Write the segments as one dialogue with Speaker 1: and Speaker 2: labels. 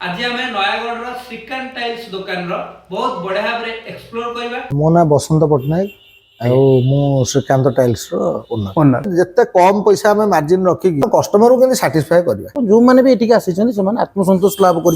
Speaker 1: आज आम नयागढ़ श्रीकांत टाइल्स दुकान बहुत बढ़िया भाव एक्सप्लोर करबा।
Speaker 2: मो ना बसंत पट्टनायक मु श्रीकांत टाइल्स ओनर जिते कम पैसा आम मार्जिन रखिकी कस्टमर को साटिस्फाई करबा।
Speaker 3: जो मैंने भी एटिक आसी आत्मसंतोष लाभ कर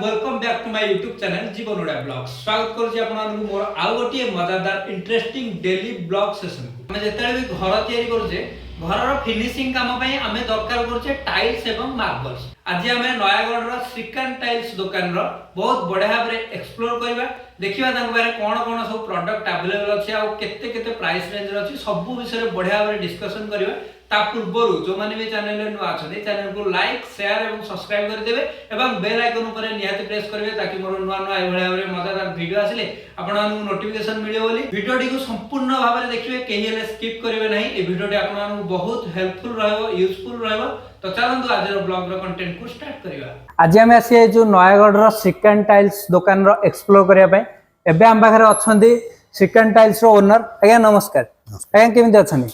Speaker 1: welcome back to my YouTube channel Jeevan Odia blogs. स्वागत करूची आपन मोर आउ गोटे मजादार इंटरेस्टिंग डेली ब्लॉग सेशन। हमें जेतेले भी घर तयारी करूचे घर फिनिशिंग काम पई हमें दरकार करूचे टाइल्स एवं मार्बल्स। आज हमें नयागढ़ श्रीकांत टाइल्स दुकान बहुत बढ़िया भाव एक्सप्लोर करबा। देखिबा तांको बारे कोन कोन सब प्रोडक्ट अवेलेबल अछि आ केते केते प्राइस रेंज रे अछि सब विषय बढ़िया भाव डिस्कशन करबा। ता पूर्व जो माने भी चैनल रे नुआ अछि चैनल को लाइक शेयर एवं सब्सक्राइब कर देबे एवं बेल आइकन ऊपर निहाती प्रेस करबे ताकि मोर नुआ नुआ ए भलिया भाव मजादार वीडियो आसिले आपण मानू नोटिफिकेशन मिलियो बोली वीडियो टी को संपूर्ण भाव में देखिबे केही हेले स्किप करबे नहीं। ए वीडियो टी आपण मानू बहुत हेल्पफुल रहबो यूजफुल रहबो। तो चलंतु आज रो ब्लॉग रो कंटेंट को स्टार्ट करिवा।
Speaker 3: आज हम आसी जो नयागढ़ श्रीकांत टाइल्स दुकान रो एक्सप्लोर करिया पय एबे हम पाखरे अछंदी श्रीकांत टाइल्स रो ओनर। आज्ञा नमस्कार। आज्ञा केमिति अछनी?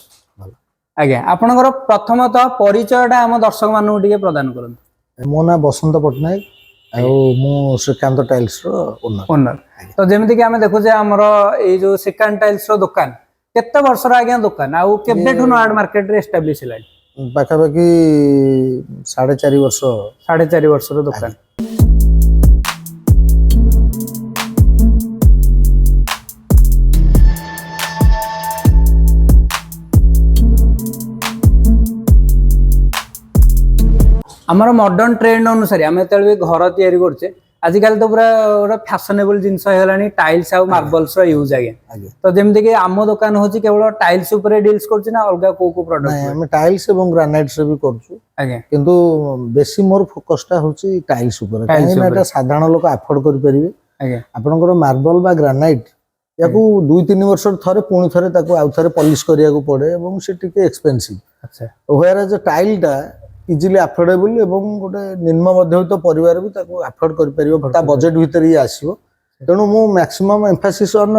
Speaker 3: आज्ञा आपनकर प्रथमतः परिचयटा हम दर्शक मानू टिके प्रदान करंतु।
Speaker 2: मो ना बसंत पट्टनायक मु श्रीकांत टाइल्स
Speaker 3: ओनर। तो जेमिति कि हम देखु जे हमर ए जो श्रीकांत टाइल्स रो दुकान केते वर्ष रा आज्ञा दुकान आ केबेठु नयागढ़ मार्केट रे एस्टैब्लिश हैला?
Speaker 2: पाखापाखि 4.5 वर्ष
Speaker 3: 4.5 वर्ष रो दुकान। आमर मॉडर्न ट्रेंड अनुसार आम जो घर तैयारी करछे आजिकल तो पूरा गोटे फैशनेबल जिनस होगलानी टाइल्स आ मार्बल्स रो यूज आगे। तो जेमति कि आम दुकान होची केवल टाइल्स ऊपर डील्स करछि ना अलगा को प्रोडक्ट?
Speaker 2: नहीं हम टाइल्स एवं ग्रेनाइट से भी करछु आगे, किंतु बेसी मोर फोकसटा होची टाइल्स ऊपर। काहेना एटा साधारण लोक अफोर्ड कर परिबे आगे। आपनकर मार्बल बा ग्रेनाइट याकू 2-3 वर्ष थरे पुणी थरे ताकू आउ थरे पॉलिश करिया को पड़े एवं से टिके एक्सपेंसिव। अच्छा व्हेयर जो टाइलटा इजिली अफोर्डेबल एवं गोटे निम्न मध्यवित्त परिवार भी ताको अफोर्ड कर परिबो ता बजेट भीतर ही आसीबो। तेणु मु मैक्सिमम एम्फासिस ऑन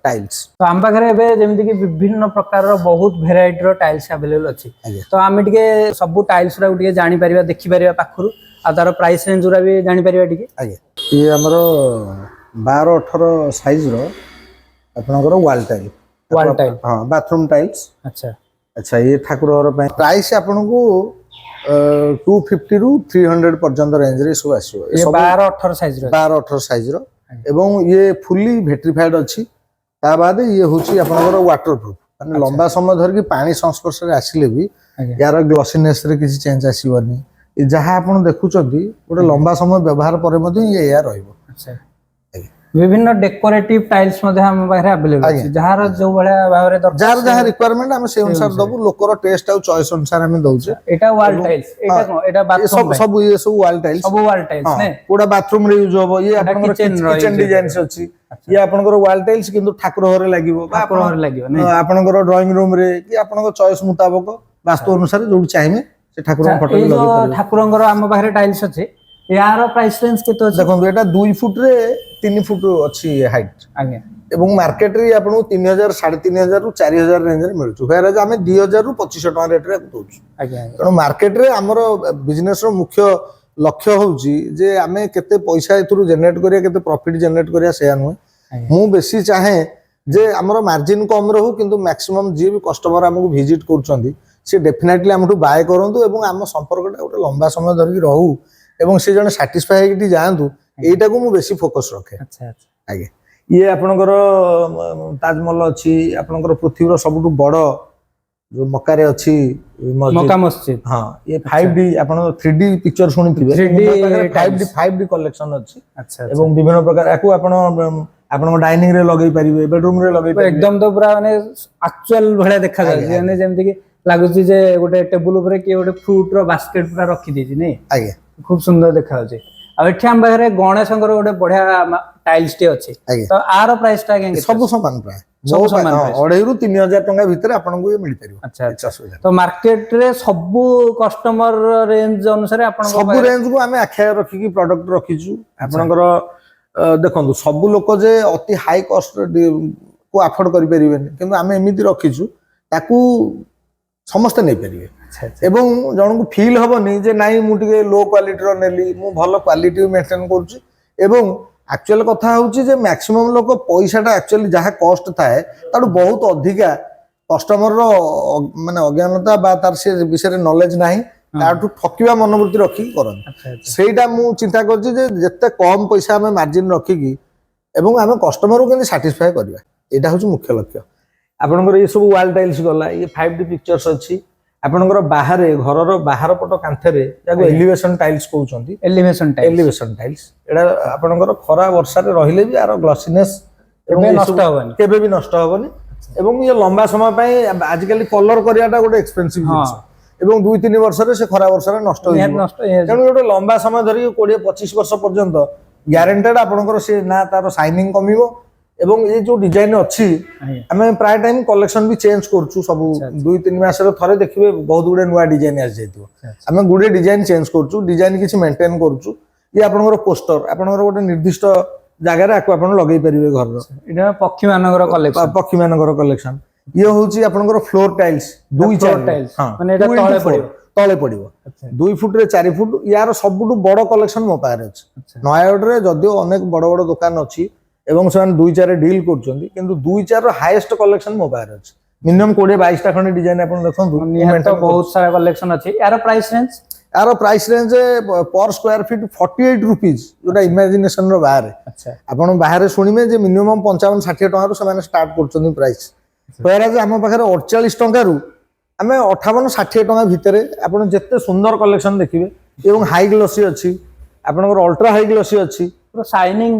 Speaker 2: टाइल्स।
Speaker 3: तो हम पाखरे एबे जेमति कि विभिन्न प्रकार रो बहुत वेराइटी रो टाइल्स अवेलेबल अछि। तो हम टिके सब टाइल्स रा टिके जानि परिबा देखि परिबा पाखरु आ तार प्राइस रेंज रा भी जानि परिबा टिके आगे।
Speaker 2: ये हमरो 12-18 साइज रो आपनकर वॉल टाइल हां बाथरूम टाइल्स। अच्छा अच्छा ये ठाकुर घर पे प्राइस आपन को 250 रु 300 पर्यंत रेंज रे सब आसीबो।
Speaker 3: ये 12-18 साइज रो
Speaker 2: 12-18 साइज रो एवं ये फुली वेट्रिफाइड अछि। ता बाद ये होची आपनकर वाटरप्रूफ माने लंबा समय धर की पानी संस्पर्श रे आसिले भी यार ग्लॉसीनेस रे किसी चेंज आसीबनी। ये जहां आपन देखुचंती गोटे लंबा समय व्यवहार पर मध्ये ये या रहइबो। अच्छा
Speaker 3: विभिन्न डेकोरेटिव टाइल्स मध्ये हम बाहर अवेलेबल अछि जहार जो बळा भावरे दरकार
Speaker 2: जहां रिक्वायरमेंट हम से अनुसार दबु लोकर टेस्ट आ चॉइस अनुसार हम दउछे।
Speaker 3: एटा वॉल टाइल्स एटा को एटा बाथरूम
Speaker 2: सब ये सब वॉल टाइल्स
Speaker 3: सब वॉल टाइल्स ने
Speaker 2: पूरा बाथरूम रे यूज होबो। ये आपन किचन डिजाइन से अछि। ये आपन वॉल टाइल्स किंतु ठाकुर घरे लागिवो
Speaker 3: ठाकुर घरे लागिवो ने
Speaker 2: आपन ड्राइंग रूम रे कि आपन चॉइस मुताबिक वास्तु अनुसार जो चाहिए से ठाकुर फोटो लगे
Speaker 3: परिबो। ठाकुर घर हम बाहर टाइल्स अछि यार प्राइस रेंज केतो अछि?
Speaker 2: देखो एटा 2 फुट रे 3 फुट अछि हाइट आगे एवं मार्केट रे आपन 3000 3500 रु 4000 रेंज रे मिलछु। फेर हम 2000 रु 2500 टका रेट रे दोछु आगे। तनो मार्केट रे हमरो बिजनेस रो मुख्य लक्ष्य होउची जे हमें केते पैसा एथुरु जनरेट करिया केते प्रॉफिट जनरेट करिया से आनु। मु बेसी चाहे जे हमरो मार्जिन कम रहू किंतु मैक्सिमम जे भी कस्टमर हमकु विजिट करछंदी से डेफिनेटली हमठु बाय करंतु एवं हम संपर्कटा गोटे लंबा समय धरि रहू एवं से जने सैटिस्फाई हेकि जानतु एटा को मु बेसी फोकस रखे। अच्छा अच्छा आगे ये आपनकर ताजमहल अछि आपनकर पृथ्वी रो सबटु बड़ जो मक्का रे अछि
Speaker 3: मक्का मस्जिद।
Speaker 2: हां ये 5D आपन 3D picture सुनिथिबे 3D 5D collection अछि। अच्छा एवं विभिन्न प्रकार याकू आपन डाइनिंग रे लगै परिबे बेडरूम रे लगै परिबे
Speaker 3: एकदम तो पूरा माने एक्चुअल भले देखा जाय माने जेमति कि लागुची जे गोटे टेबल ऊपर के गोटे फ्रूट रो बास्केट पूरा रखी देछि नै आगे खूब सुंदर देखा होचे। आ एठी हम बाहर गणेशंकर गोटे बढ़िया टाइल्स टे अछि। तो आरो प्राइस टा के
Speaker 2: सब समान प्राय
Speaker 3: ସବୁ ସମାନ price।
Speaker 2: 2.5 ରୁ 3000 ଟଙ୍କା ଭିତରେ ଆପଣଙ୍କୁ ଇଏ ମିଳିପାରିବ।
Speaker 3: ଆଚ୍ଛା ତ ମାର୍କେଟ ରେ ସବୁ କଷ୍ଟମର ରେଞ୍ଜ ଅନୁସାରେ ଆପଣ
Speaker 2: ସବୁ ରେଞ୍ଜ କୁ ଆମେ ଆଖି ଆଗରେ ରଖିକି ପ୍ରଡକ୍ଟ ରଖିଛୁ। ଆପଣଙ୍କର ଦେଖନ୍ତୁ ସବୁ ଲୋକ ଯେ ଅତି ହାଇ କଷ୍ଟ କୁ ଆଫୋର୍ଡ କରିପାରିବେନି, କିନ୍ତୁ ଆମେ ଏମିତି ରଖିଛୁ ତାକୁ ସମସ୍ତେ ନେଇପାରିବେ ଏବଂ ଜଣଙ୍କୁ ଫିଲ୍ ହବନି ଯେ ନାଇଁ ମୁଁ ଟିକେ ଲୋ କ୍ୱାଲିଟିର ନେଲି, ମୁଁ ଭଲ କ୍ୱାଲିଟି ମେଣ୍ଟେନ୍ କରୁଛି। ଏବଂ ଆକ୍ଚୁଆଲ କଥା ହଉଛି ଯେ ମ୍ୟାକ୍ସିମମ୍ ଲୋକ ପଇସାଟା ଆକ୍ଚୁଆଲି ଯାହା କଷ୍ଟ ଥାଏ ତାଠୁ ବହୁତ ଅଧିକା କଷ୍ଟମରର ମାନେ ଅଜ୍ଞାନତା ବା ତାର ସେ ବିଷୟରେ ନଲେଜ ନାହିଁ, ତାଠୁ ଠକିବା ମନୋବୃତ୍ତି ରଖିକି କରନ୍ତି। ସେଇଟା ମୁଁ ଚିନ୍ତା କରୁଛି ଯେ ଯେତେ କମ୍ ପଇସା ଆମେ ମାର୍ଜିନ ରଖିକି ଏବଂ ଆମେ କଷ୍ଟମରକୁ କେମିତି ସାଟିସ୍ଫାଏ କରିବା, ଏଇଟା ହଉଛି ମୁଖ୍ୟ ଲକ୍ଷ୍ୟ। ଆପଣଙ୍କର ଏ ସବୁ ୱାଲ୍ ଟାଇଲ୍ସ ଗଲା, ଇଏ 5D ପିକ୍ଚର୍ସ ଅଛି। ଆପଣଙ୍କର ବାହାରେ ଘରର ବାହାର ପଟ କାନ୍ଥରେ ଯାକୁ ଏଲିଭେସନ ଟାଇଲ୍ସ କହୁଛନ୍ତି, ଏଲିଭେସନ ଟାଇଲ୍ସ ଏଟା ଆପଣଙ୍କର ଖରା ବର୍ଷାରେ ରହିଲେ ବି ଆର ଗ୍ଲସିନେସ୍ ଏବଂ କେବେ ବି ନଷ୍ଟ ହବନି। ଏବଂ ଇଏ ଲମ୍ବା ସମୟ ପାଇଁ ଆଜିକାଲି କଲର କରିବାଟା ଗୋଟେ ଏକ୍ସପେନ୍ସିଭ ଜିନିଷ ଏବଂ 2-3 ବର୍ଷରେ ସେ ଖରା ବର୍ଷାରେ ନଷ୍ଟ ହେଇଯିବ। ତେଣୁ ଗୋଟେ ଲମ୍ବା ସମୟ ଧରି 20-25 ବର୍ଷ ପର୍ଯ୍ୟନ୍ତ ଗ୍ୟାରେଣ୍ଟେଡ ଆପଣଙ୍କର ସେ ନା ତାର ସାଇନିଂ କମିବ। ଏବଂ ଏ ଯୋଉ ଡିଜାଇନ ଅଛି ଆମେ ପ୍ରାୟ ଟାଇମ କଲେକ୍ସନ ବି ଚେଞ୍ଜ କରୁଛୁ, ସବୁ 2-3 ମାସରେ ଥରେ ଦେଖିବେ ବହୁତ ଗୁଡେ ନୂଆ ଡିଜାଇନ ଆସିଯାଇଥିବ। ଆମେ ଗୁଡେ ଡିଜାଇନ ଚେଞ୍ଜ କରୁଛୁ, ଡିଜାଇନ କିଛି ମେଣ୍ଟେନ କରୁଛୁ। ଇଏ ଆପଣଙ୍କର ପୋଷ୍ଟର, ଆପଣଙ୍କର ଗୋଟେ ନିର୍ଦ୍ଦିଷ୍ଟ ଜାଗାରେ ଆକୁ ଆପଣ ଲଗେଇ ପାରିବେ ଘରର।
Speaker 3: ଏଟା ପକ୍ଷୀ ମାନଙ୍କର
Speaker 2: କଲେକ୍ସନ। ଇଏ ହଉଛି ଆପଣଙ୍କର ଫ୍ଲୋର ଟାଇଲ୍ସ 2-4 ଟାଇଲ୍ସ,
Speaker 3: ମାନେ ଏଟା
Speaker 2: ତଳେ ପଡିବ 2 ଫୁଟରେ 4 ଫୁଟ। ୟାର ସବୁଠୁ ବଡ କଲେକ୍ସନ ମୋ ପାଖରେ ଅଛି। ନୟାଗଡ଼ରେ ଯଦିଓ ଅନେକ ବଡ ବଡ ଦୋକାନ ଅଛି ଏବଂ ସେମାନେ 2-4 ଡିଲ୍ କରୁଛନ୍ତି, କିନ୍ତୁ 2-4 ର ହାଇଏଷ୍ଟ କଲେକ୍ସନ ମୋ ପାଖରେ ଅଛି। ମିନିମମ୍ 20-22ଟା ଖଣ୍ଡେ ଡିଜାଇନ ଆପଣ ଦେଖନ୍ତୁ,
Speaker 3: ବହୁତ ସାରା କଲେକ୍ସନ ଅଛି। ୟାର ପ୍ରାଇସ୍
Speaker 2: ରେଞ୍ଜ पर स्क्वायर फीट 48 रुपीज, जोटा इमेजिनेशन रो बाहर। आपण बाहर शुणिबे जे मिनिमम 55-60 टଙ୍କା रो ସେମାନେ स्टार्ट करछन प्राइस। व्हेराज हम पाखरे 48 टଙ୍କା रू आमे 58-60 टଙ୍କା भितरे आपण जत्ते सुंदर कलेक्शन देखिबे एवं हाई ग्लोसी अछि, आपनकर अल्ट्रा हाई ग्लोसी अछि,
Speaker 3: पूरा शाइनिंग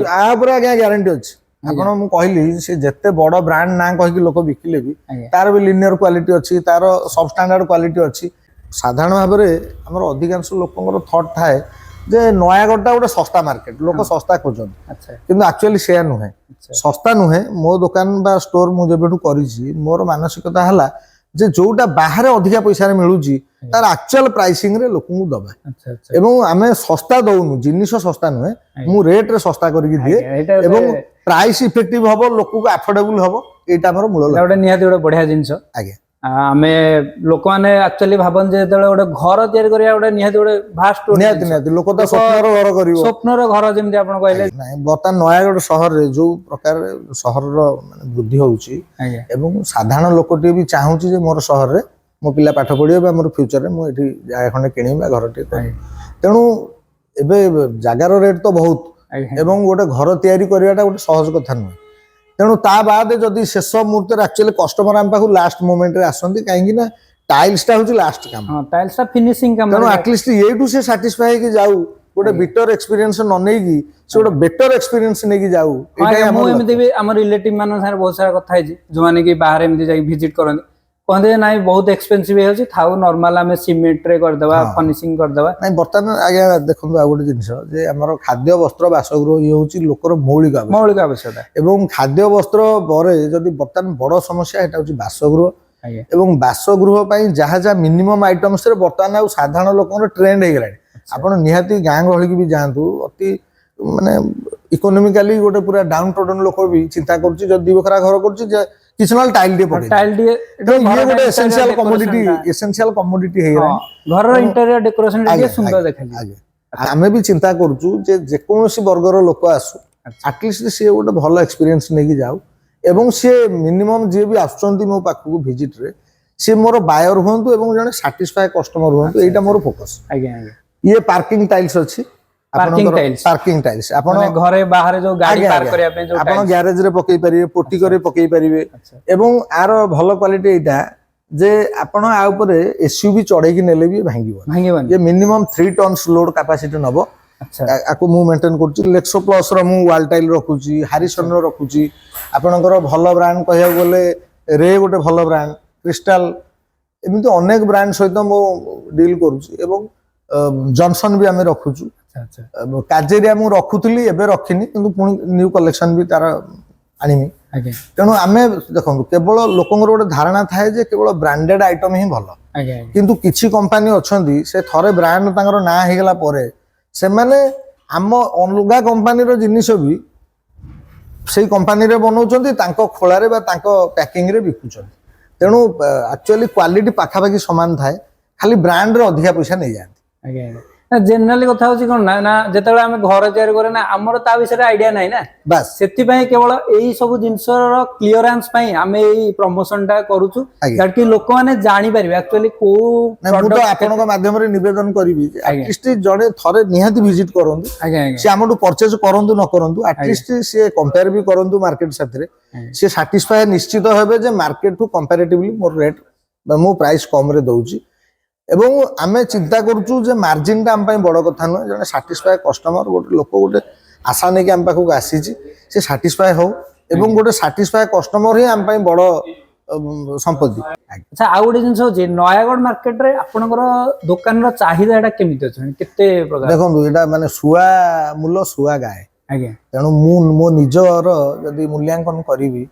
Speaker 2: आ पूरा आज्ञा ग्यारंटी अछि। आपण मु कहली से जत्ते बड़ ब्रांड ना कहि कि लोक बिकिले भी तार भी लिनियर क्वालिटी अछि, तार सब स्टैंडर्ड क्वालिटी अछि। साधारण भाव में आमर अधिकांश लोकर थट थाए जे नयागढ़टा गोटे सस्ता मार्केट, लोक सस्ता खोजन, किंतु एक्चुअली से नुहे, सस्ता नुहे। मो दुकान बा स्टोर मु जेबेठु करिछि मोर मानसिकता हला जे जोटा बाहर अधिका पैसा रे मिलुची तार एक्चुअल प्राइसिंग रे लोकनु दबा। एवं आमे सस्ता दउनु, जिनिस सस्ता नुहे, मु रेट रे सस्ता करके दिए एवं प्राइस इफेक्टिव हबो, लोक को अफोर्डेबल हबो। एटा हमर मूल
Speaker 3: गोटे निहाती गोटे बढ़िया जिनिस।
Speaker 2: आगे
Speaker 3: आमे लोक माने एक्चुअली भाबन जे जेतले गोटे घर तयार करिया गोटे निहाती गोटे भास्ट
Speaker 2: निहाती लोक तो स्वप्नर घर करिवो,
Speaker 3: स्वप्नर घर जेमति आपण कहले
Speaker 2: नाही। बर्तमान नयागढ़ शहर रे जो प्रकार शहर रो माने वृद्धि होउची एवं साधारण लोकटी भी चाहूची जे मोर शहर रे मो पिला पाठ पढियो बा मोर फ्यूचर रे मो एठी जागा खंडे किनिबा घरटी। तेणु एबे जागार रेट तो बहुत एवं गोटे घर तयारी करियाटा गोटे सहज कथा नुहे। तेणु ता बाद जदि शेष मुहूर्त एक्चुअली कस्टमर आम पाखु लास्ट मोमेंट रे आसंती, कहीं ना टाइल्सटा होची लास्ट काम।
Speaker 3: हां टाइल्सटा फिनिशिंग काम।
Speaker 2: तेणु एटलिस्ट येटू से सैटिस्फाई कि जाऊ, गोटे बिटर एक्सपीरियंस न नै कि से गोटे बेटर एक्सपीरियंस नै कि जाऊ।
Speaker 3: एटा हम एमति भी हमर रिलेटिव मान सारे बहुत सारा कथा है जो माने कि बाहर एमति जाई विजिट करन कहते नाई बहुत एक्सपेंसिव है थाउ नॉर्मल आमे सीमेंट रे कर देबा, फिनिशिंग कर देबा।
Speaker 2: नाही बर्तमान आज्ञा देखंतु आ गोटे जिंस जे हमर खाद्य वस्त्र बासगृह ये होची लोकर मौलिक
Speaker 3: आवश्यकता
Speaker 2: एवं खाद्य वस्त्र परे जदि बर्तमान बड़ समस्या एटा होची बासगृह एवं बासगृह पई जहा जहा मिनिमम आइटम्स रे बर्तमान आ साधारण लोकर ट्रेंड हे गेलानी। आपण निहाती गां गहली की भी जानतु, अति माने इकोनॉमिकली गोटे पूरा डाउन टोडन लोक भी चिंता करछि जदि बखरा घर करछि जे किछ नल टाइल दे पके
Speaker 3: टाइल दे
Speaker 2: ये गोटे एसेंशियल कमोडिटी हे गेलानी।
Speaker 3: घर रो इंटीरियर डेकोरेशन रे सुंदर देखाली।
Speaker 2: आमे भी चिंता करछु जे जेकोनोसी वर्गर लोक आसु एटलिस्ट से गोटे भल एक्सपीरियंस नै कि जाऊ एवं से मिनिमम जे भी आछंती मो पाखु विजिट रे से मोर बायर होंतु एवं जने सैटिस्फाई कस्टमर होंतु, एटा मोर फोकस। ये पार्किंग टाइल्स अछि, पार्किंग टाइल्स आपण
Speaker 3: घरे बाहर जो गाड़ी पार्क करिया पे जो
Speaker 2: आपण गैरेज रे पकई परिबे, पोर्टिको रे पकई परिबे एवं आर भल क्वालिटी एटा जे आपण आ ऊपर एसयूवी चढ़े की नेले भी भांगिबो। ये मिनिमम 3 टन्स लोड कैपेसिटी नबो। आको मु मेंटेन करछि। लेक्सो प्लस रो मु वाल टाइल रखुछि, हारिसन रो रखुछि। आपणकर भल ब्रांड कहया बोले रे गोटे भल ब्रांड, क्रिस्टल एमिति अनेक ब्रांड सहित मु डील करूछि एवं जॉनसन भी आमे रखुछु। काजेरिया मु रखुथली एबे रखिनी, किंतु पुनी न्यू कलेक्शन भी तार आनिमी।
Speaker 3: ଆଜ୍ଞା
Speaker 2: ତେଣୁ ଆମେ ଦେଖନ୍ତୁ କେବଳ ଲୋକଙ୍କର ଗୋଟେ ଧାରଣା ଥାଏ ଯେ କେବଳ ବ୍ରାଣ୍ଡେଡ ଆଇଟମ ହିଁ ଭଲ,
Speaker 3: ଆଜ୍ଞା
Speaker 2: କିନ୍ତୁ କିଛି କମ୍ପାନୀ ଅଛନ୍ତି ସେ ଥରେ ବ୍ରାଣ୍ଡ ତାଙ୍କର ନାଁ ହେଇଗଲା ପରେ ସେମାନେ ଆମ ଅଲଗା କମ୍ପାନୀର ଜିନିଷ ବି ସେଇ କମ୍ପାନୀରେ ବନାଉଛନ୍ତି, ତାଙ୍କ ଖୋଳାରେ ବା ତାଙ୍କ ପ୍ୟାକିଂରେ ବିକୁଛନ୍ତି। ତେଣୁ ଆକ୍ଚୁଆଲି କ୍ୱାଲିଟି ପାଖାପାଖି ସମାନ ଥାଏ, ଖାଲି ବ୍ରାଣ୍ଡରେ ଅଧିକା ପଇସା ନେଇଯାଆନ୍ତି।
Speaker 3: ଆଜ୍ଞା ଜେନେରାଲି କଥା ହଉଛି କଣ ନା ନା ଯେତେବେଳେ ଆମେ ଘର ତିଆରି କରେ ନା ଆମର ତା ବିଷୟରେ ଆଇଡିଆ ନାହିଁ ନା,
Speaker 2: ବାସ୍
Speaker 3: ସେଥିପାଇଁ କେବଳ ଏଇ ସବୁ ଜିନିଷର କ୍ଲିୟରାନ୍ସ ପାଇଁ ଆମେ ଏଇ ପ୍ରମୋସନ ଟା କରୁଛୁ,
Speaker 2: ଆଜ୍ଞା।
Speaker 3: ଯାହାକି ଲୋକମାନେ ଜାଣିପାରିବେ ଆକ୍ଚୁଆଲି କୋଉ
Speaker 2: ନାଇଁ, ମୁଁ ତ ଆପଣଙ୍କ ମାଧ୍ୟମରେ ନିବେଦନ କରିବି ଯେ ଆଟଲିଷ୍ଟ ଜଣେ ଥରେ ନିହାତି ଭିଜିଟ କରନ୍ତୁ,
Speaker 3: ଆଜ୍ଞା ଆଜ୍ଞା
Speaker 2: ସେ ଆମଠୁ ପରଚେଜ କରନ୍ତୁ ନ କରନ୍ତୁ, ଆଟଲିଷ୍ଟ ସିଏ କମ୍ପେୟାର ବି କରନ୍ତୁ ମାର୍କେଟ ସାଥିରେ, ସିଏ ସାଟିସ୍ଫାଏ ନିଶ୍ଚିତ ହେବେ ଯେ ମାର୍କେଟ ଟୁ କମ୍ପାରେଟିଭଲି ମୋର ରେଟ୍ ମୁଁ ପ୍ରାଇସ୍ କମରେ ଦଉଛି। ଏବଂ ଆମେ ଚିନ୍ତା କରୁଛୁ ଯେ ମାର୍ଜିନଟା ଆମ ପାଇଁ ବଡ଼ କଥା ନୁହେଁ, ଜଣେ ସାଟିସ୍ଫାଏ କଷ୍ଟମର, ଗୋଟେ ଲୋକ ଗୋଟେ ଆଶା ନେଇକି ଆମ ପାଖକୁ ଆସିଛି, ସେ ସାଟିସ୍ଫାଏ ହଉ, ଏବଂ ଗୋଟେ ସାଟିସ୍ଫାଏ କଷ୍ଟମର ହିଁ ଆମ ପାଇଁ ବଡ଼ ସମ୍ପତ୍ତି।
Speaker 3: ଆଚ୍ଛା ଆଉ ଗୋଟେ ଜିନିଷ ହଉଛି ନୟାଗଡ଼ ମାର୍କେଟରେ ଆପଣଙ୍କର ଦୋକାନର ଚାହିଦା ଟା କେମିତି ଅଛି, କେତେ ପ୍ରକାର?
Speaker 2: ଦେଖନ୍ତୁ ଏଇଟା ମାନେ ଶୁଆ ମୂଲ ଶୁଆ ଗାଏ,
Speaker 3: ଆଜ୍ଞା
Speaker 2: ତେଣୁ ମୁଁ ମୋ ନିଜର ଯଦି ମୂଲ୍ୟାଙ୍କନ କରିବି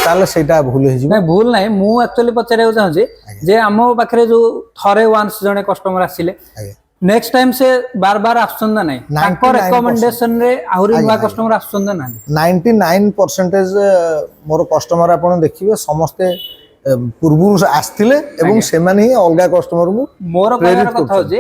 Speaker 2: ତାହେଲେ ସେଇଟା ଭୁଲ ହେଇଯିବ।
Speaker 3: ନାଇଁ ଭୁଲ ନାହିଁ, ମୁଁ ଆକ୍ଚୁଆଲି ପଚାରିବାକୁ ଚାହୁଁଛି ଯେ ଆମ ପାଖରେ ଯୋଉ ଥରେ ୱାନ୍ସ ଜଣେ କଷ୍ଟମର ଆସିଲେ ନେକ୍ସଟ ଟାଇମ ସେ ବାର ବାର ଆସୁଛନ୍ତି ନା ନାହିଁ, ତାଙ୍କ
Speaker 2: 99%
Speaker 3: ରେକମେଣ୍ଡେସନ ରେ ଆହୁରି ନୂଆ କଷ୍ଟମର ଆସୁଛନ୍ତି ନା ନାହିଁ?
Speaker 2: 99% ମୋର କଷ୍ଟମର ଆପଣ ଦେଖିବେ ସମସ୍ତେ ପୂର୍ବରୁ ଆସିଥିଲେ ଏବଂ ସେମାନେ ହିଁ ଅଲଗା କଷ୍ଟମରକୁ
Speaker 3: ମୋର କହିବାର କଥା ହଉଛି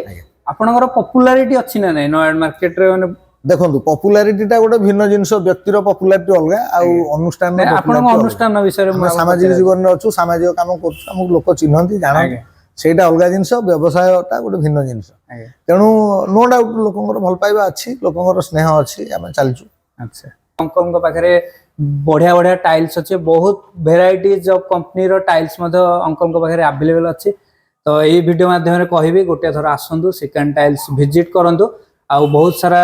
Speaker 3: ଆପଣଙ୍କର ପପୁଲାରିଟି ଅଛି ନା ନାହିଁ ନୟାଗଡ଼ ମାର୍କେଟରେ? ମାନେ
Speaker 2: ଦେଖନ୍ତୁ ପପୁଲାରିଟିଟା ଗୋଟେ ଭିନ୍ନ ଜିନିଷ, ବ୍ୟକ୍ତିର ପପୁଲାରିଟି ଅଲଗା ଆଉ ଅନୁଷ୍ଠାନର
Speaker 3: ଆପଣଙ୍କ ଅନୁଷ୍ଠାନ ବିଷୟରେ
Speaker 2: ଆମେ ସାମାଜିକ ଜୀବନରେ ଅଛୁ, ସାମାଜିକ କାମ କରୁଛୁ, ଆମକୁ ଲୋକ ଚିହ୍ନନ୍ତି ଜାଣନ୍ତି, ସେଇଟା ଅଲଗା ଜିନିଷ, ବ୍ୟବସାୟଟା ଗୋଟେ ଭିନ୍ନ ଜିନିଷ। ତେଣୁ ନୋ ଡାଉଟ୍ ଲୋକଙ୍କର ଭଲ ପାଇବା ଅଛି, ଲୋକଙ୍କର ସ୍ନେହ ଅଛି, ଆମେ ଚାଲିଛୁ।
Speaker 3: ଆଚ୍ଛା ଅଙ୍କଲଙ୍କ ପାଖରେ ବଢିଆ ବଢିଆ ଟାଇଲ୍ସ ଅଛି, ବହୁତ ଭେରାଇଟିଜ ଅଫ କମ୍ପାନୀର ଟାଇଲ୍ସ ମଧ୍ୟ ଅଙ୍କଲଙ୍କ ପାଖରେ ଆଭେଲେବଲ ଅଛି। ତ ଏଇ ଭିଡିଓ ମାଧ୍ୟମରେ କହିବି ଗୋଟିଏ ଥର ଆସନ୍ତୁ ସେକେଣ୍ଡ ଟାଇଲ୍ସ ଭିଜିଟ୍ କରନ୍ତୁ, ଆଉ ବହୁତ ସାରା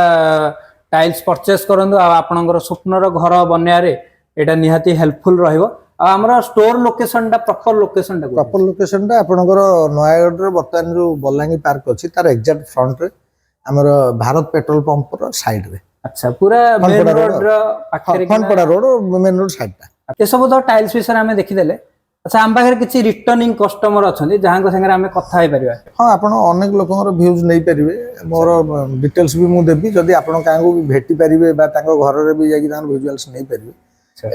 Speaker 3: ଟାଇଲ୍ସ ପରଚେସ କରନ୍ତୁ, ଆଉ ଆପଣଙ୍କର ସ୍ୱପ୍ନର ଘର ବନେଇବାରେ ଏଇଟା ନିହାତି ହେଲ୍ପଫୁଲ ରହିବ। ଆଉ ଆମର ଷ୍ଟୋର ଲୋକେସନଟା ପ୍ରପର
Speaker 2: ଲୋକେସନଟା ଆପଣଙ୍କର ନୟାଗଡ଼ର ବର୍ତ୍ତମାନ ଯୋଉ ବଲାଙ୍ଗୀ ପାର୍କ ଅଛି ତାର ଏକ୍ସାକ୍ଟ ଫ୍ରଣ୍ଟରେ, ଆମର ଭାରତ ପେଟ୍ରୋଲ ପମ୍ପର ସାଇଡରେ।
Speaker 3: ଆଚ୍ଛା ପୁରା ମେନ୍ ରୋଡର ପାଖରେ,
Speaker 2: ଖଣ୍ଡପଡା ରୋଡ ମେନ୍ ରୋଡ ସାଇଡଟା।
Speaker 3: ଏସବୁ ତ ଟାଇଲ୍ସ ବିଷୟରେ ଆମେ ଦେଖିଦେଲେ। ଆଚ୍ଛା ଆମ ପାଖରେ କିଛି ରିଟର୍ନିଂ କଷ୍ଟମର ଅଛନ୍ତି ଯାହାଙ୍କ ସାଙ୍ଗରେ ଆମେ କଥା ହେଇପାରିବା?
Speaker 2: ହଁ ଆପଣ ଅନେକ ଲୋକଙ୍କର ଭ୍ୟୁଜ ନେଇପାରିବେ, ମୋର ଡିଟେଲ୍ସ ବି ମୁଁ ଦେବି, ଯଦି ଆପଣ କାହାକୁ ଭେଟି ପାରିବେ ବା ତାଙ୍କ ଘରରେ ବି ଯାଇକି ତାଙ୍କର ଭିଜୁଆଲ୍ସ ନେଇପାରିବେ।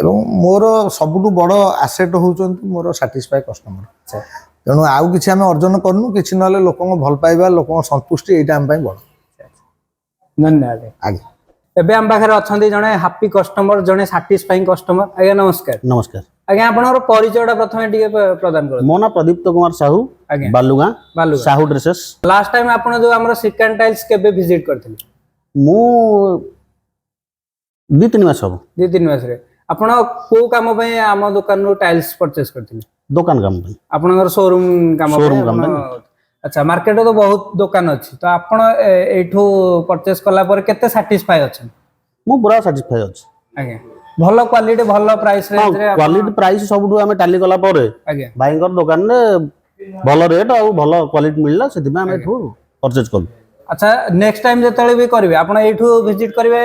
Speaker 2: ଏବଂ ମୋର ସବୁଠୁ ବଡ଼ ଆସେଟ୍ ହେଉଛନ୍ତି ମୋର ସାଟିସ୍ଫାଏ କଷ୍ଟମର। ତେଣୁ ଆଉ କିଛି ଆମେ ଅର୍ଜନ କରୁନୁ, କିଛି ନହେଲେ ଲୋକଙ୍କ ଭଲ ପାଇବା, ଲୋକଙ୍କ ସନ୍ତୁଷ୍ଟି, ଏଇଟା ଆମ ପାଇଁ ବଡ଼।
Speaker 3: ଧନ୍ୟବାଦ
Speaker 2: ଆଜ୍ଞା।
Speaker 3: ଏବେ ଆମ ପାଖରେ ଅଛନ୍ତି ଜଣେ ହାପି କଷ୍ଟମର, ଜଣେ ସାଟିସ୍ଫାଇଂ କଷ୍ଟମର। ଆଜ୍ଞା ନମସ୍କାର।
Speaker 4: ନମସ୍କାର
Speaker 3: ଆଜ୍ଞା ଆପଣଙ୍କର ପରିଚୟଟା ପ୍ରଥମେ ଟିକେ ପ୍ରଦାନ କରନ୍ତୁ।
Speaker 4: ମୋ ନାଁ ପ୍ରଦୀପ୍ତ କୁମାର ସାହୁ,
Speaker 3: ଆଜ୍ଞା
Speaker 4: Balugaon Sahu dresses.
Speaker 3: Last time ଆପଣ ଯୋଉ ଆମର ଶ୍ରୀକାନ୍ତ ଟାଇଲ୍ସ କେବେ ଭିଜିଟ୍ କରିଥିଲେ?
Speaker 4: ମୁଁ 2-3 ମାସ ହବ।
Speaker 3: 2-3 ମାସରେ ଆପଣ କୋଉ କାମ ପାଇଁ ଆମ ଦୋକାନରୁ ଟାଇଲ୍ସ ପରଚେଜ କରିଥିଲେ?
Speaker 4: ଦୋକାନ କାମ ପାଇଁ,
Speaker 3: ଆପଣଙ୍କର ଶୋରୁମ୍ କାମ
Speaker 4: ଶୋରୁମ୍ କାମ
Speaker 3: ପାଇଁ?
Speaker 4: ପାଇଁ।
Speaker 3: ଆଚ୍ଛା ମାର୍କେଟରେ ତ ବହୁତ ଦୋକାନ ଅଛି, ତ ଆପଣ ଏଇଠୁ ପରଚେଜ କଲା ପରେ କେତେ ସାଟିସ୍ଫାଏ ଅଛନ୍ତି?
Speaker 4: ମୁଁ ପୁରା ସାଟିସ୍ଫାଏ ଅଛି।
Speaker 3: ଆଜ୍ଞା ଭଲ କ୍ୱାଲିଟି, ଭଲ ପ୍ରାଇସ ରେଞ୍ଜରେ?
Speaker 4: କ୍ୱାଲିଟି ପ୍ରାଇସ ସବୁଠୁ ଆମେ ଟାଲି କଲା ପରେ
Speaker 3: ଆଜ୍ଞା
Speaker 4: ଭାଇଙ୍କର ଦୋକାନରେ ଭଲ ରେଟ୍ ଆଉ ଭଲ କ୍ୱାଲିଟି ମିଳିଲା, ସେଥିପାଇଁ ଆମେ ଏଠୁ ପରଚେଜ କଲୁ।
Speaker 3: ଆଚ୍ଛା ନେକ୍ସଟ ଟାଇମ ଯେତେବେଳେ ବି କରିବେ ଆପଣ ଏଇଠୁ ଭିଜିଟ୍ କରିବେ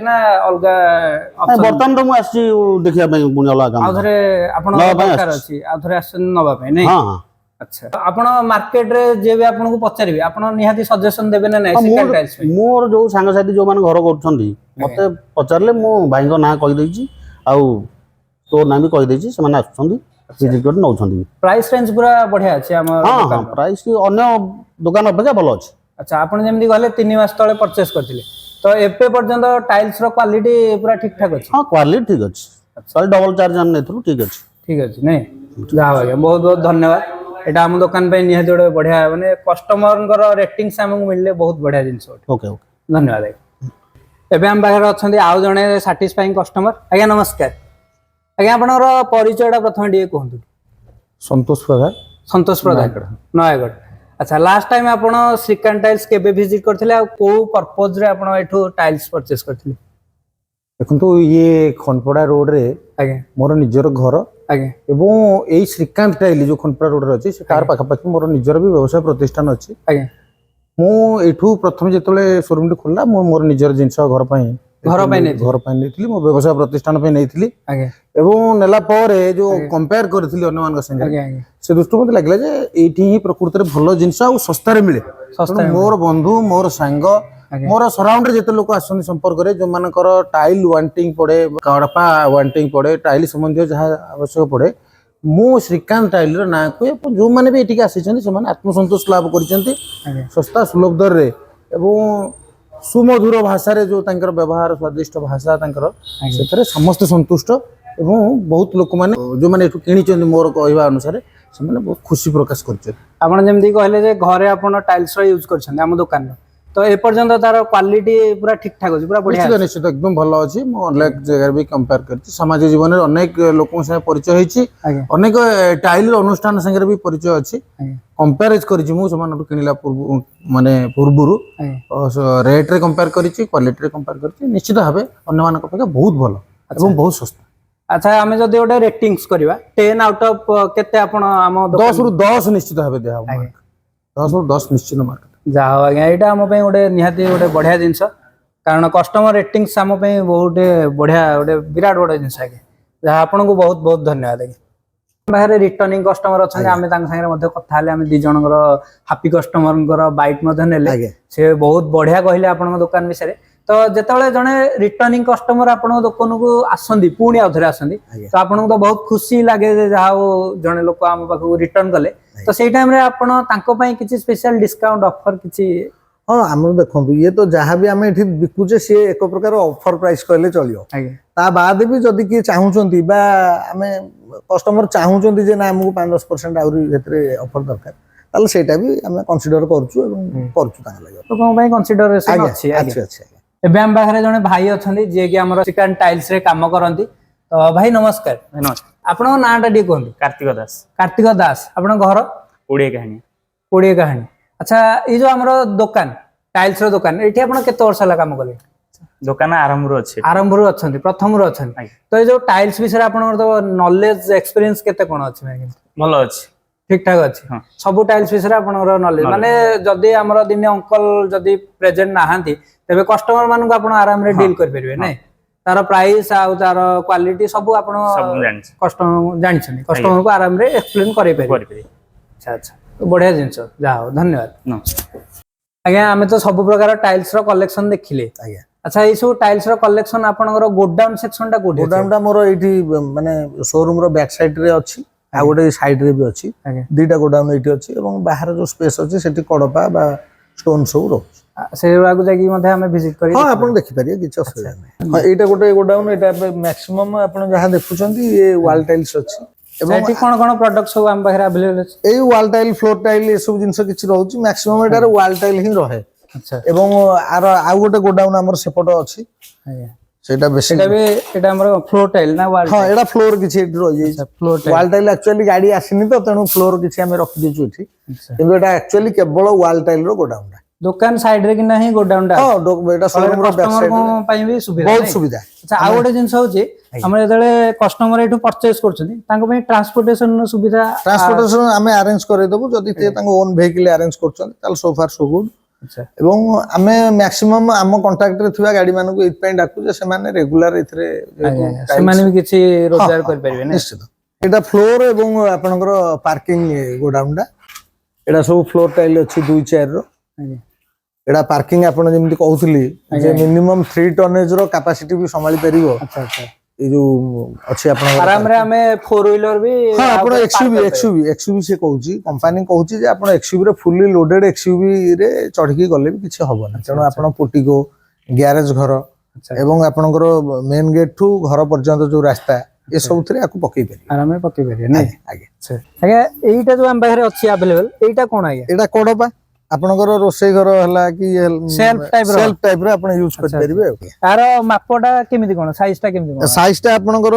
Speaker 3: ନା ଅଲଗା?
Speaker 4: ବର୍ତ୍ତମାନ ତ ମୁଁ ଆସିଛି ଦେଖିବା ପାଇଁ, ପୁଣି ଅଲଗା କାମ
Speaker 3: ଆଉ ଥରେ ଆପଣଙ୍କ ଦରକାର ଅଛି, ଆଉ ଥରେ ଆସିଛନ୍ତି ନବା ପାଇଁ ନାଇଁ?
Speaker 4: ହଁ ହଁ।
Speaker 3: ଆଚ୍ଛା ଆପଣ ମାର୍କେଟରେ ଯିଏ ବି ଆପଣଙ୍କୁ ପଚାରିବେ ଆପଣ ନିହାତି ସଜେସନ ଦେବେ ନା ନାଇଁ?
Speaker 4: ମୋର ଯୋଉ ସାଙ୍ଗସାଥି ଯୋଉମାନେ ଘର କରୁଛନ୍ତି ମତେ ପଚାରିଲେ ମୁଁ ଭାଇଙ୍କ ନାଁ କହିଦେଇଛି, ଆଉ ତୋ ନାଁ ବି କହିଦେଇଛି, ସେମାନେ ଆସୁଛନ୍ତି ଭିଜିଟ୍ କରି ନଉଛନ୍ତି।
Speaker 3: ପ୍ରାଇସ୍ ରେଞ୍ଜ ପୁରା ବଢିଆ ଅଛି ଆମ
Speaker 4: ହଁ ପ୍ରାଇସ୍ ଅନ୍ୟ ଦୋକାନ ଅପେକ୍ଷା ଭଲ ଅଛି।
Speaker 3: ଆଚ୍ଛା ଆପଣ ଯେମିତି କହିଲେ 3 ମାସ ତଳେ ପରଚେସ କରିଥିଲେ, ତ ଏବେ ପର୍ଯ୍ୟନ୍ତ ଟାଇଲ୍ସ ର କ୍ୱାଲିଟି ପୁରା ଠିକ ଠାକ ଅଛି?
Speaker 4: ହଁ କ୍ୱାଲିଟି ଠିକ ଅଛି, ଖାଲି ଡବଲ ଚାର୍ଜ ଆମେ ନେଇଥିଲୁ, ଠିକ ଅଛି।
Speaker 3: ଠିକ ଅଛି ନାଇଁ, ଯାହା ହଉ ଆଜ୍ଞା ବହୁତ ବହୁତ ଧନ୍ୟବାଦ। ଏଇଟା ଆମ ଦୋକାନ ପାଇଁ ନିହାତି ଗୋଟେ ବଢିଆ, ମାନେ କଷ୍ଟମରଙ୍କର ରେଟିଂସ ଆମକୁ ମିଳିଲେ ବହୁତ ବଢିଆ ଜିନିଷ।
Speaker 4: ଓକେ ଓକେ
Speaker 3: ଧନ୍ୟବାଦ ଆଜ୍ଞା। ଏବେ ଆମ ପାଖରେ ଅଛନ୍ତି ଆଉ ଜଣେ ସାଟିସ୍ଫାଇଂ କଷ୍ଟମର। ଆଜ୍ଞା ନମସ୍କାର। ଆଜ୍ଞା ଆପଣଙ୍କର ପରିଚୟଟା ପ୍ରଥମେ ଟିକେ କୁହନ୍ତୁ।
Speaker 5: ସନ୍ତୋଷ ପ୍ରଧାନ,
Speaker 3: ସନ୍ତୋଷ ପ୍ରଧାନ, ନୟାଗଡ଼। ଆଚ୍ଛା ଲାଷ୍ଟ ଟାଇମ ଆପଣ ଶ୍ରୀକାନ୍ତ ଟାଇଲ୍ସ କେବେ ଭିଜିଟ୍ କରିଥିଲେ, ଆଉ କୋଉ ପର୍ପଜରେ ଆପଣ ଏଠୁ ଟାଇଲ୍ସ ପରଚେସ କରିଥିଲେ?
Speaker 5: ଦେଖନ୍ତୁ ଇଏ ଖଣ୍ଡପଡ଼ା ରୋଡରେ
Speaker 3: ଆଜ୍ଞା
Speaker 5: ମୋର ନିଜର ଘର,
Speaker 3: ଆଜ୍ଞା
Speaker 5: ଏବଂ ଏଇ ଶ୍ରୀକାନ୍ତ ଟାଇଲ ଯୋଉ ଖଣ୍ଡପଡ଼ା ରୋଡରେ ଅଛି ସେ ତାର ପାଖାପାଖି ମୋର ନିଜର ବି ବ୍ୟବସାୟ ପ୍ରତିଷ୍ଠାନ ଅଛି।
Speaker 3: ଆଜ୍ଞା
Speaker 5: ମୁଁ ଏଠୁ ପ୍ରଥମେ ଯେତେବେଳେ ସୋରୁମଟି ଖୋଲିଲା ମୁଁ ମୋର ନିଜର ଜିନିଷ ଘର ପାଇଁ
Speaker 3: घर पे नहीं
Speaker 5: घर ପାଇଁ ନେଇଥିଲି ମୋ ବ୍ୟବସାୟ ପ୍ରତିଷ୍ଠାନ ପାଇଁ ନେଇଥିଲି
Speaker 3: आगे
Speaker 5: ଏବଂ ନେଲା ପରେ ଯୋଉ କମ୍ପେୟାର କରିଥିଲି ଅନ୍ୟମାନଙ୍କ ସାଙ୍ଗରେ
Speaker 3: आगे आगे
Speaker 5: ସେ ଦୃଷ୍ଟିରୁ ମତେ ଲାଗିଲା ଯେ ଏଇଠି ହିଁ ପ୍ରକୃତରେ ଭଲ ଜିନିଷ ଆଉ ଶସ୍ତାରେ ମିଳେ।
Speaker 3: ଶସ୍ତାରେ
Speaker 5: ତେଣୁ ମୋର ବନ୍ଧୁ ମୋର ସାଙ୍ଗ ମୋର ସରାଉଣ୍ଡରେ ଯେତେ ଲୋକ ଆସନ୍ତି ସମ୍ପର୍କରେ ଯୋଉମାନଙ୍କର ଟାଇଲ ୱାଣ୍ଟିଂ ପଡେ କଡପା ୱାଣ୍ଟିଂ ପଡେ ଟାଇଲ ସମ୍ବନ୍ଧୀୟ ଯାହା ଆବଶ୍ୟକ ପଡେ ମୁଁ ଶ୍ରୀକାନ୍ତ ଟାଇଲର ନାଁ କୁହେ ଯୋଉମାନେ ବି ଏଠିକି ଆସିଛନ୍ତି ସେମାନେ ଆତ୍ମସନ୍ତୋଷ ଲାଭ କରିଛନ୍ତି
Speaker 3: आगे
Speaker 5: ଶସ୍ତା ସୁଲଭ ଦରରେ ଏବଂ ସୁମଧୁର ଭାଷାରେ ଯୋଉ ତାଙ୍କର ବ୍ୟବହାର ସ୍ୱାଦିଷ୍ଟ ଭାଷା ତାଙ୍କର ସେଥିରେ ସମସ୍ତେ ସନ୍ତୁଷ୍ଟ ଏବଂ ବହୁତ ଲୋକମାନେ ଯୋଉମାନେ ଏଠୁ କିଣିଛନ୍ତି ମୋର କହିବା ଅନୁସାରେ ସେମାନେ ବହୁତ ଖୁସି ପ୍ରକାଶ କରିଛନ୍ତି।
Speaker 3: ଆପଣ ଯେମିତି କହିଲେ ଯେ ଘରେ ଆପଣ ଟାଇଲ୍ସ ର ୟୁଜ କରିଛନ୍ତି ଆମ ଦୋକାନରେ ତ ଏ ପର୍ଯ୍ୟନ୍ତ ତାର କ୍ୱାଲିଟି ପୁରା ଠିକ୍ ଠାକ୍ ଅଛି ପୁରା ବଢିଆ
Speaker 5: ନିଶ୍ଚିତ ନିଶ୍ଚିତ ଏକଦମ ଭଲ ଅଛି ମୁଁ ଅନେକ ଜାଗାରେ ବି କମ୍ପେୟାର କରିଛି ସାମାଜିକ ଜୀବନରେ ଅନେକ ଲୋକଙ୍କ ସାଙ୍ଗେ ପରିଚୟ ହେଇଛି
Speaker 3: ଆଜ୍ଞା
Speaker 5: ଅନେକ ଟାଇଲର ଅନୁଷ୍ଠାନ ସାଙ୍ଗରେ ବି ପରିଚୟ ଅଛି
Speaker 3: ଆଜ୍ଞା
Speaker 5: କମ୍ପେୟାର କରିଛି ମୁଁ ସେମାନଠୁ କିଣିଲା ମାନେ ପୂର୍ବରୁ
Speaker 3: ଆଜ୍ଞା
Speaker 5: ରେଟ୍ରେ କମ୍ପେୟାର କରିଛି କ୍ୱାଲିଟିରେ କମ୍ପେୟାର କରିଛି ନିଶ୍ଚିତ ଭାବେ ଅନ୍ୟମାନଙ୍କ ଅପେକ୍ଷା ବହୁତ ଭଲ ଏବଂ ବହୁତ ଶସ୍ତା।
Speaker 3: ଆଚ୍ଛା ଆମେ ଯଦି ଗୋଟେ ରେଟିଂସ୍ କରିବା 10 ଆଉଟ୍ ଅଫ୍ କେତେ ଆପଣ ଆମ
Speaker 5: 10 ରୁ 10 ନିଶ୍ଚିତ ଭାବେ ଦିଆହବ
Speaker 3: ଆଜ୍ଞା
Speaker 5: 10 ରୁ 10 ନିଶ୍ଚିତ ମାର୍କ।
Speaker 3: ଯାହା ହଉ ଆଜ୍ଞା ଏଇଟା ଆମ ପାଇଁ ଗୋଟେ ନିହାତି ଗୋଟେ ବଢିଆ ଜିନିଷ କାରଣ କଷ୍ଟମର ରେଟିଂସ୍ ଆମ ପାଇଁ ବହୁତ ବଢିଆ ଗୋଟେ ବିରାଟ ବଡ ଜିନିଷ ଆଜ୍ଞା ଯାହା ଆପଣଙ୍କୁ ବହୁତ ବହୁତ ଧନ୍ୟବାଦ ଆଜ୍ଞା। ପାଖରେ ରିଟର୍ଣ୍ଣିଂ କଷ୍ଟମର ଅଛନ୍ତି ଆମେ ତାଙ୍କ ସାଙ୍ଗରେ ମଧ୍ୟ କଥା ହେଲେ ଆମେ ଦି ଜଣଙ୍କର ହାପି କଷ୍ଟମରଙ୍କର ବାଇଟ୍ ମଧ୍ୟ ନେଲେ
Speaker 2: ଆଜ୍ଞା
Speaker 3: ସେ ବହୁତ ବଢିଆ କହିଲେ ଆପଣଙ୍କ ଦୋକାନ ବିଷୟରେ ତ ଯେତେବେଳେ ଜଣେ ରିଟର୍ଣ୍ଣିଂ କଷ୍ଟମର ଆପଣଙ୍କ ଦୋକାନକୁ ଆସନ୍ତି ପୁଣି ଆଉ ଥରେ ଆସନ୍ତି ତ ଆପଣଙ୍କୁ ତ ବହୁତ ଖୁସି ଲାଗେ ଯେ ଯାହା ହଉ ଜଣେ ଲୋକ ଆମ ପାଖକୁ ରିଟର୍ଣ୍ଣ କଲେ ତ ସେଇ ଟାଇମରେ ଆପଣ ତାଙ୍କ ପାଇଁ କିଛି ସ୍ପେଶାଲ ଡିସକାଉଣ୍ଟ ଅଫର କିଛି
Speaker 2: ହଁ ଆମର ଦେଖନ୍ତୁ ଇଏ ତ ଯାହା ବି ଆମେ ଏଠି ବିକୁଛେ ସିଏ ଏକ ପ୍ରକାର ଅଫର ପ୍ରାଇସ୍ କହିଲେ ଚଳିବ।
Speaker 3: ଆଜ୍ଞା
Speaker 2: ତା ବାଦ ବି ଯଦି କିଏ ଚାହୁଁଛନ୍ତି ବା ଆମେ କଷ୍ଟମର ଚାହୁଁଛନ୍ତି ଯେ ନା ଆମକୁ 5-10% ଆହୁରି ସେଥିରେ ଅଫର ଦରକାର ତାହେଲେ ସେଇଟା ବି ଆମେ କନସିଡର କରୁଛୁ ଏବଂ କରୁଛୁ ତାଙ୍କ ଲାଗି।
Speaker 3: ଲୋକଙ୍କ ପାଇଁ କନସିଡରେସନ
Speaker 2: ଆଜ୍ଞା
Speaker 3: ଅଛି
Speaker 2: ଅଛି
Speaker 3: ଆଜ୍ଞା
Speaker 2: ଅଛି ଆଜ୍ଞା।
Speaker 3: ଏବେ ଆମ ପାଖରେ ଜଣେ ଭାଇ ଅଛନ୍ତି ଯିଏକି ଆମର ଚିକେନ ଟାଇଲ୍ସ ରେ କାମ କରନ୍ତି ତ ଭାଇ ନମସ୍କାର ଆପଣଙ୍କ ନାଁଟା ଟିକେ କୁହନ୍ତୁ।
Speaker 6: कार्तिक दास
Speaker 3: କାର୍ତ୍ତିକ ଦାସ ଆପଣଙ୍କ ଘର
Speaker 6: ओडिया कहानी
Speaker 3: କୋଡ଼ିଏ କାହାଣୀ ଆଚ୍ଛା ଏଇ ଯୋଉ ଆମର ଦୋକାନ ଟାଇଲ୍ସ ର ଦୋକାନ ଏଠି ଆପଣ କେତେ ବର୍ଷ ହେଲା କାମ କଲେ
Speaker 6: दुकान आरंभ अच्छे
Speaker 3: ଆରମ୍ଭରୁ ଅଛନ୍ତି ପ୍ରଥମରୁ ଅଛନ୍ତି
Speaker 6: ଆଜ୍ଞା।
Speaker 3: ତ ଏଇ ଯୋଉ ଟାଇଲ୍ସ ବିଷୟରେ ଆପଣଙ୍କର ତ ନଲେଜ ଏକ୍ସପିରିଏନ୍ସ କେତେ କଣ ଅଛି ଭାଇ
Speaker 6: भल अच्छे
Speaker 3: ଠିକ ଠାକ ଅଛି
Speaker 6: ହଁ।
Speaker 3: ସବୁ ଟାଇଲ୍ସ ବିଷୟରେ ଆପଣଙ୍କର ନଲେଜ ମାନେ ଯଦି ଆମର ଦିନେ ଅଙ୍କଲ ଯଦି ପ୍ରେଜେଣ୍ଟ ନାହାନ୍ତି ତେବେ କଷ୍ଟମର ମାନଙ୍କୁ ଆପଣ ଆରାମରେ ଡିଲ୍ କରିପାରିବେ ନାଇଁ ତାର ପ୍ରାଇସ୍ ଆଉ ତାର କ୍ୱାଲିଟି ସବୁ ଆପଣ
Speaker 6: सब जानिछ
Speaker 3: କଷ୍ଟମର ଜାଣିଛନ୍ତି କଷ୍ଟମରକୁ ଆରାମରେ ଏକ୍ସପ୍ଲେନ କରିପାରିବେ ଆଚ୍ଛା ଆଚ୍ଛା ବଢିଆ ଜିନିଷ ଯାହା ହଉ ଧନ୍ୟବାଦ ଆଜ୍ଞା ଆମେ ତ ସବୁ ପ୍ରକାର ଟାଇଲ୍ସ ର କଲେକ୍ସନ ଦେଖିଲେ
Speaker 2: ଆଜ୍ଞା
Speaker 3: ଆଚ୍ଛା ଏଇ ସବୁ ଟାଇଲ୍ସ ର କଲେକ୍ସନ ଆପଣଙ୍କର ଗୋଡାଉନ ସେକ୍ସନ ଟା କୋଉଠି ଅଛି?
Speaker 2: ଗୋଦାମଟା ମୋର ଏଇଠି ମାନେ ସୋରୁମ ର ବ୍ୟାକ୍ ସାଇଡ୍ ରେ ଅଛି ଆଉ ଗୋଟେ ସାଇଡ୍ ରେ ବି ଅଛି
Speaker 3: ଆଜ୍ଞା
Speaker 2: ଦିଟା ଗୋଦାମ ଏଇଠି ଅଛି ଏବଂ ବାହାରେ ଯୋଉ ସ୍ପେସ୍ ଅଛି ସେଠି କଡପା ବା ଷ୍ଟୋନ୍ ସବୁ ରହୁଛି।
Speaker 3: ସେଇଗୁଡାକୁ ଯାଇକି ମଧ୍ୟ ଆମେ ଭିଜିଟ କରି
Speaker 2: ହଁ ଆପଣ ଦେଖିପାରିବେ କିଛି ଅସୁବିଧା ନାହିଁ। ହଁ ଏଇଟା ଗୋଟେ ଗୋଡାଉନ ଏଇଟା ଏବେ ମ୍ୟାକ୍ସିମମ୍ ଆପଣ ଯାହା ଦେଖୁଛନ୍ତି ଏ ୱାଲ୍ ଟାଇଲ୍ସ ଅଛି ଏବଂ
Speaker 3: ଏଠି କଣ କଣ ପ୍ରଡକ୍ଟ ସବୁ ଆମ ପାଖରେ ଆଭେଲେବଲ ଅଛି
Speaker 2: ଏଇ ୱାଲ୍ ଟାଇଲ୍ ଫ୍ଲୋର ଟାଇଲ୍ ଏସବୁ ଜିନିଷ କିଛି ରହୁଛି ମ୍ୟାକ୍ସିମମ୍ ଏଟାରେ ୱାଲ୍ ଟାଇଲ୍ ହିଁ ରହେ
Speaker 3: ଆଚ୍ଛା
Speaker 2: ଏବଂ ଆର ଆଉ ଗୋଟେ ଗୋଡାଉନ ଆମର ସେପଟ ଅଛି
Speaker 3: ଆଜ୍ଞା
Speaker 2: ସେଇଟା ବେଶୀ
Speaker 3: ଏଟା ବି ଏଟା ଆମର ଫ୍ଲୋର ଟାଇଲ ନା ୱାଲ୍
Speaker 2: ହଁ ଏଇଟା ଫ୍ଲୋର କିଛି ଏଠି ରହିଯାଇଛି
Speaker 3: floor tile
Speaker 2: wall tile actually ଗାଡି ଆସିନି ତ ତେଣୁ ଫ୍ଲୋର କିଛି ଆମେ ରଖିଦେଇଛୁ ଏଠି
Speaker 3: ଆଚ୍ଛା
Speaker 2: କିନ୍ତୁ ଏଟା ଆକ୍ଚୁଆଲି କେବଳ ୱାଲ୍ ଟାଇଲ୍ ର ଗୋଡାଉନଟା।
Speaker 3: ଦୋକାନ ସାଇଡ ରେ କିନା ହିଁ ଗୋଡାଉନ ଟା
Speaker 2: ହଁ ଏଟା ସୋରୁମ ର ବ୍ୟାକ୍
Speaker 3: କଷ୍ଟମର
Speaker 2: ସାଇଡ୍
Speaker 3: ପାଇଁ ବି ସୁବିଧା
Speaker 2: ବହୁତ
Speaker 3: ନାଇଁ?
Speaker 2: ସୁବିଧା।
Speaker 3: ଆଚ୍ଛା ଆଉ ଗୋଟେ ଜିନିଷ ହଉଛି ଆମର ଯେତେବେଳେ କଷ୍ଟମର ଏଠୁ ପରଚେଜ କରୁଛନ୍ତି ତାଙ୍କ ପାଇଁ ଟ୍ରାନ୍ସପୋର୍ଟେସନ ର ସୁବିଧା
Speaker 2: ଟ୍ରାନ୍ସପୋର୍ଟେସନ ଆମେ ଆରେଞ୍ଜ କରିଦେବୁ ଯଦି ସେ ତାଙ୍କ ଓନ୍ ଭେହିକିଲ ଆରେଞ୍ଜ କରୁଛନ୍ତି ତାହେଲେ ସୋ ଫାର ସୋ ଗୁଡ୍
Speaker 3: ଆଚ୍ଛା
Speaker 2: ଏବଂ ଆମେ ମ୍ୟାକ୍ସିମମ୍ ଆମ କଣ୍ଟାକ୍ଟରେ ଥିବା ଗାଡି ମାନଙ୍କୁ ଏଇଥିପାଇଁ ଡାକୁ ଯେ ସେମାନେ ରେଗୁଲାର ଏଥିରେ ଯେହେତୁ
Speaker 3: ଆଜ୍ଞା ସେମାନେ ବି କିଛି ରୋଜଗାର କରିପାରିବେ ନା
Speaker 2: ନିଶ୍ଚିତ ଏଇଟା ଫ୍ଲୋର ଏବଂ ଆପଣଙ୍କର ପାର୍କିଂ ଗୋଡାଉନଟା ଏଇଟା ସବୁ ଫ୍ଲୋର ଟାଇଲ ଅଛି 2 ର
Speaker 3: ଆଜ୍ଞା
Speaker 2: ଏଇଟା ପାର୍କିଂ ଆପଣ ଯେମିତି କହୁଥିଲି ଯେ ମିନିମମ୍ 3 ଟନେଜ ର କାପାସିଟି ବି ସମ୍ଭାଳି ପାରିବ
Speaker 3: ଆଚ୍ଛା ଆଚ୍ଛା
Speaker 2: ଏଇ ଯୋଉ ଅଛି ଆପଣଙ୍କର
Speaker 3: ଆରାମରେ ଆମେ 4 ହ୍ୱିଲର ବି
Speaker 2: ହଁ ଆପଣ ଏକ୍ସୟୁଭି ସେ କହୁଛି କମ୍ପାନୀ କହୁଛି ଯେ ଆପଣ ଏକ୍ସୟୁଭି ରେ ଫୁଲି ଲୋଡେଡ ଏକ୍ସୟୁଭି ରେ ଚଢିକି ଗଲେ ବି କିଛି ହବନି ତେଣୁ ଆପଣ ପୋଟିକୋ ଗ୍ୟାରେଜ ଘର ଏବଂ ଆପଣଙ୍କର ମେନ୍ ଗେଟ୍ ଠୁ ଘର ପର୍ଯ୍ୟନ୍ତ ଯୋଉ ରାସ୍ତା ଏସବୁଥିରେ ଆକୁ ପକେଇ ପାରିବେ
Speaker 3: ଆରାମରେ ପକେଇ ପାରିବେ ନାଇଁ
Speaker 2: ଆଜ୍ଞା
Speaker 3: ଆଜ୍ଞା ଏଇଟା ଯୋଉ ଆମ ପାଖରେ ଅଛି ଆଭେଲେବଲ ଏଇଟା କଣ ଆଜ୍ଞା
Speaker 2: ଏଇଟା କଡପା ଆପଣଙ୍କର ରୋଷେଇ ଘର ହେଲା କି
Speaker 3: Shelf type ର?
Speaker 2: ସେଲ୍ଫ ଟାଇପ ର ଆପଣ ୟୁଜ କରିପାରିବେ ଆଉ
Speaker 3: ତାର ମାପଟା କେମିତି କଣ ସାଇଜ ଟା କେମିତି କଣ
Speaker 2: ସାଇଜ ଟା ଆପଣଙ୍କର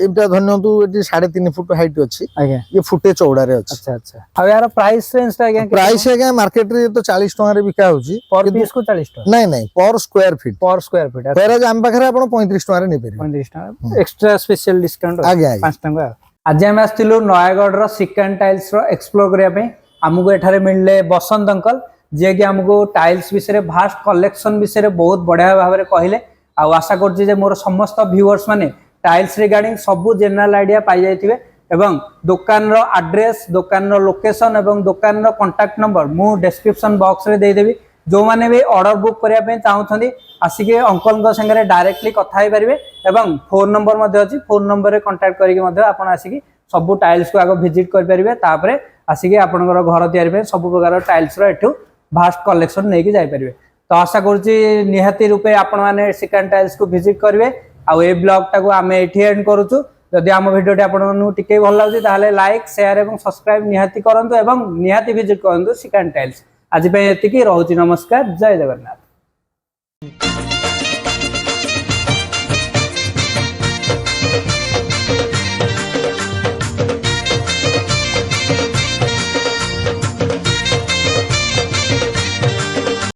Speaker 2: ଏଇଟା ଧରି ନିଅନ୍ତୁ ଏଠି 3.5 ଫୁଟ ହାଇଟ୍ ଅଛି
Speaker 3: ଆଜ୍ଞା
Speaker 2: ଇଏ ଫୁଟେ ଚଉଡାରେ ଅଛି
Speaker 3: ଆଚ୍ଛା ଆଚ୍ଛା ଆଉ ୟାର ପ୍ରାଇସ୍ ରେଞ୍ଜ ଟା ଆଜ୍ଞା
Speaker 2: ପ୍ରାଇସ୍ ଆଜ୍ଞା ମାର୍କେଟ ରେ ତ 40 ଟଙ୍କାରେ ବିକା ହଉଛି
Speaker 3: पर पीस को 40 टका
Speaker 2: ନାଇଁ ନାଇଁ ପର ସ୍କୋୟାର ଫିଟ୍
Speaker 3: पर स्क्वायर फीट
Speaker 2: whereas ଆମ ପାଖରେ ଆପଣ 35 ଟଙ୍କାରେ ନେଇପାରିବେ
Speaker 3: 35 टका एक्स्ट्रा स्पेशल डिस्काउंट
Speaker 2: आगे, आगे।
Speaker 3: 5 टका आज आम आसलु नयगढ़ रो सिकान टाइल्स रो एक्सप्लोर करिया पे हमको एठारे मिलले बसंत अंकल जे कि हमको टाइल्स विषय रे भास्ट कलेक्शन विषय रे बहुत बढ़िया भाव रे कहले आशा करछि जे मोर समस्त व्यूअर्स माने टाइल्स रिगार्डिंग सबू जनरल आइडिया पाई जाइथिबे एवं दुकान रो एड्रेस दुकान रो लोकेशन एवं दुकान रो कांटेक्ट नंबर मु डिस्क्रिप्शन बॉक्स रे दे देबी जो माने भी ऑर्डर बुक करिया पे चाहुथंदी आसिके अंकल को संगे डायरेक्टली कथा हे परिबे एवं फोन नंबर मध्ये अछि फोन नंबर रे कांटेक्ट करिके मध्ये आपण आसिके सबू टाइल्स को आगो विजिट कर परिबे तापरे आसिके आपनकर घर तयारी पे सबू प्रकार टाइल्स रो एठू भास्ट कलेक्शन नै कि जाय परिबे तो आशा करछि निहाती रूपे आपण माने सिकान टाइल्स को विजिट करिवे आ ए ब्लॉग टाको आमे एठी एंड करूछु जदि आम भिडियोटी आपन टिके भल लागुछि ताहले लाइक शेयर एवं सब्सक्राइब निहाती करंतु एवं निहाती विजिट करंतु सिकान टाइल्स आज पे एतिकी रहउछि नमस्कार जय जगन्नाथ।